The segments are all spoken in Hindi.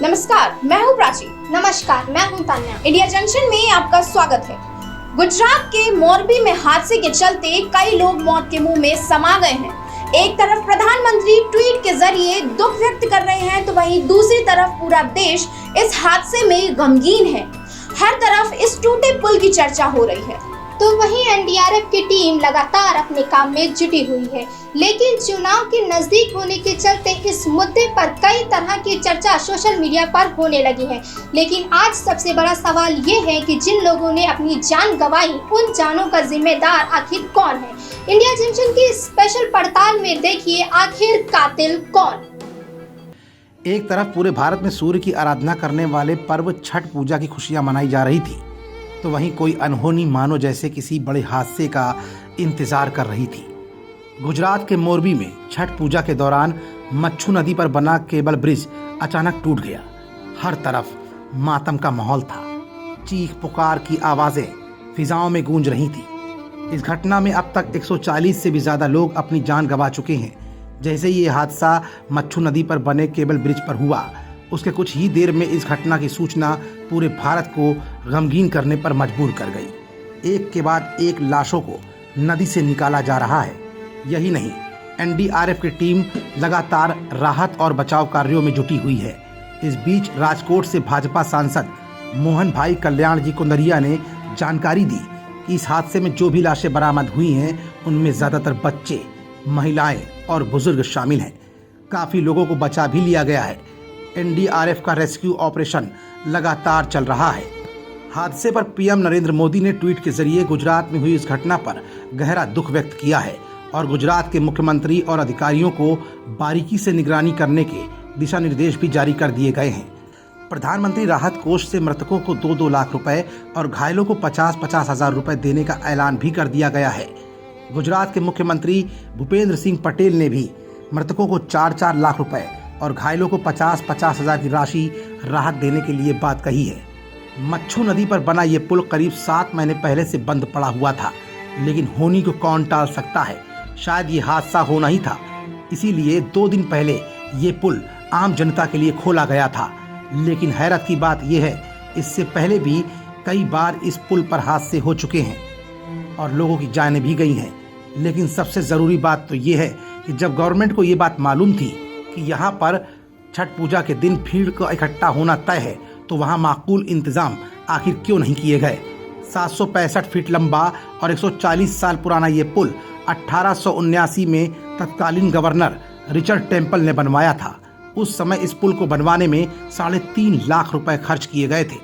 नमस्कार, मैं हूँ प्राची। नमस्कार, मैं हूँ तान्या। इंडिया जंक्शन में आपका स्वागत है। गुजरात के मोरबी में हादसे के चलते कई लोग मौत के मुंह में समा गए हैं। एक तरफ प्रधानमंत्री ट्वीट के जरिए दुख व्यक्त कर रहे हैं, तो वहीं दूसरी तरफ पूरा देश इस हादसे में गमगीन है। हर तरफ इस टूटे पुल की चर्चा हो रही है। तो वहीं एनडीआरएफ की टीम लगातार अपने काम में जुटी हुई है, लेकिन चुनाव के नजदीक होने के चलते इस मुद्दे पर कई तरह की चर्चा सोशल मीडिया पर होने लगी है। लेकिन आज सबसे बड़ा सवाल ये है कि जिन लोगों ने अपनी जान गंवाई, उन जानों का जिम्मेदार आखिर कौन है। इंडिया जंक्शन की स्पेशल पड़ताल में देखिए आखिर कातिल कौन। एक तरफ पूरे भारत में सूर्य की आराधना करने वाले पर्व छठ पूजा की खुशियां मनाई जा रही थी, तो वहीं कोई अनहोनी मानो जैसे किसी बड़े हादसे का इंतजार कर रही थी। गुजरात के मोरबी में छठ पूजा के दौरान मच्छू नदी पर बना केबल ब्रिज अचानक टूट गया। हर तरफ मातम का माहौल था। चीख पुकार की आवाजें फिजाओं में गूंज रही थी। इस घटना में अब तक 140 से भी ज्यादा लोग अपनी जान गंवा चुके हैं। जैसे ये हादसा मच्छू नदी पर बने केबल ब्रिज पर हुआ, उसके कुछ ही देर में इस घटना की सूचना पूरे भारत को गमगीन करने पर मजबूर कर गई। एक के बाद एक लाशों को नदी से निकाला जा रहा है। यही नहीं, एनडीआरएफ की टीम लगातार राहत और बचाव कार्यों में जुटी हुई है। इस बीच राजकोट से भाजपा सांसद मोहन भाई कल्याण जी कुंदरिया ने जानकारी दी कि इस हादसे में जो भी लाशें बरामद हुई हैं, उनमें ज्यादातर बच्चे, महिलाएं और बुजुर्ग शामिल हैं। काफी लोगों को बचा भी लिया गया है। एनडीआरएफ का रेस्क्यू ऑपरेशन लगातार चल रहा है। हादसे पर पीएम नरेंद्र मोदी ने ट्वीट के जरिए गुजरात में हुई इस घटना पर गहरा दुख व्यक्त किया है और गुजरात के मुख्यमंत्री और अधिकारियों को बारीकी से निगरानी करने के दिशा निर्देश भी जारी कर दिए गए हैं। प्रधानमंत्री राहत कोष से मृतकों को 2-2 लाख रुपए और घायलों को 50-50 हजार रुपए देने का ऐलान भी कर दिया गया है। गुजरात के मुख्यमंत्री भूपेंद्र सिंह पटेल ने भी मृतकों को 4-4 लाख रुपए और घायलों को 50-50 हजार की राशि राहत देने के लिए बात कही है। मच्छू नदी पर बना ये पुल करीब 7 महीने पहले से बंद पड़ा हुआ था, लेकिन होनी को कौन टाल सकता है। शायद ये हादसा होना ही था, इसीलिए 2 दिन पहले ये पुल आम जनता के लिए खोला गया था। लेकिन हैरत की बात यह है, इससे पहले भी कई बार इस पुल पर हादसे हो चुके हैं और लोगों की जानें भी गई हैं। लेकिन सबसे ज़रूरी बात तो ये है कि जब गवर्नमेंट को ये बात मालूम थी कि यहाँ पर छठ पूजा के दिन भीड़ का इकट्ठा होना तय है, तो वहाँ माकूल इंतजाम आखिर क्यों नहीं किए गए। 765 फीट लंबा और 140 साल पुराना ये पुल 1879 में तत्कालीन गवर्नर रिचर्ड टेम्पल ने बनवाया था। उस समय इस पुल को बनवाने में 3.5 लाख रुपए खर्च किए गए थे।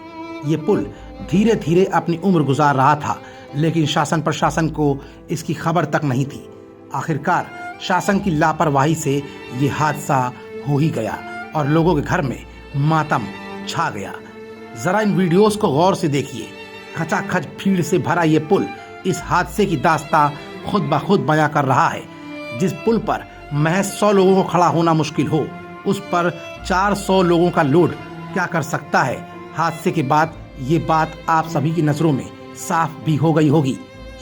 ये पुल धीरे धीरे अपनी उम्र गुजार रहा था, लेकिन शासन प्रशासन को इसकी खबर तक नहीं थी। आखिरकार शासन की लापरवाही से ये हादसा हो ही गया और लोगों के घर में मातम छा गया। जरा इन वीडियोस को गौर से देखिए। खचाखच भीड़ से भरा ये पुल इस हादसे की दास्तां खुद ब खुद बयां कर रहा है। जिस पुल पर महज 100 लोगों को खड़ा होना मुश्किल हो, उस पर 400 लोगों का लोड क्या कर सकता है। हादसे के बाद ये बात आप सभी की नजरों में साफ भी हो गई होगी।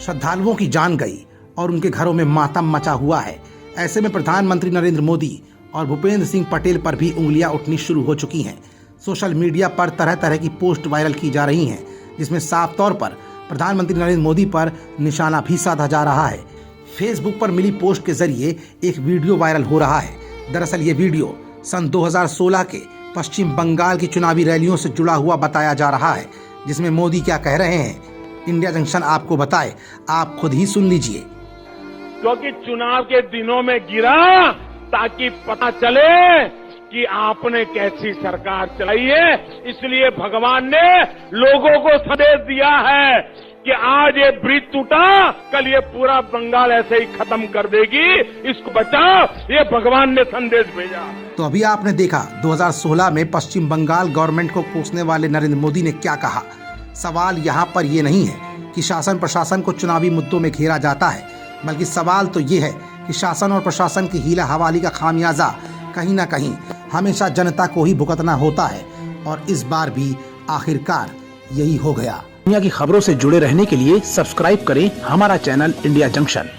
श्रद्धालुओं की जान गई और उनके घरों में मातम मचा हुआ है। ऐसे में प्रधानमंत्री नरेंद्र मोदी और भूपेंद्र सिंह पटेल पर भी उंगलियां उठनी शुरू हो चुकी हैं। सोशल मीडिया पर तरह तरह की पोस्ट वायरल की जा रही हैं, जिसमें साफ तौर पर प्रधानमंत्री नरेंद्र मोदी पर निशाना भी साधा जा रहा है। फेसबुक पर मिली पोस्ट के जरिए एक वीडियो वायरल हो रहा है। दरअसल ये वीडियो सन 2016 के पश्चिम बंगाल की चुनावी रैलियों से जुड़ा हुआ बताया जा रहा है, जिसमें मोदी क्या कह रहे हैं इंडिया जंक्शन आपको बताए, आप खुद ही सुन लीजिए। क्योंकि चुनाव के दिनों में गिरा ताकि पता चले कि आपने कैसी सरकार चलाई है। इसलिए भगवान ने लोगों को संदेश दिया है कि आज ये ब्रिज टूटा, कल ये पूरा बंगाल ऐसे ही खत्म कर देगी, इसको बचाओ, ये भगवान ने संदेश भेजा। तो अभी आपने देखा 2016 में पश्चिम बंगाल गवर्नमेंट को कोसने वाले नरेंद्र मोदी ने क्या कहा। सवाल यहाँ पर ये नहीं है कि शासन प्रशासन को चुनावी मुद्दों में घेरा जाता है, बल्कि सवाल तो ये है कि शासन और प्रशासन की हीला हवाली का खामियाजा कहीं ना कहीं हमेशा जनता को ही भुगतना होता है। और इस बार भी आखिरकार यही हो गया। दुनिया की खबरों से जुड़े रहने के लिए सब्सक्राइब करें हमारा चैनल इंडिया जंक्शन।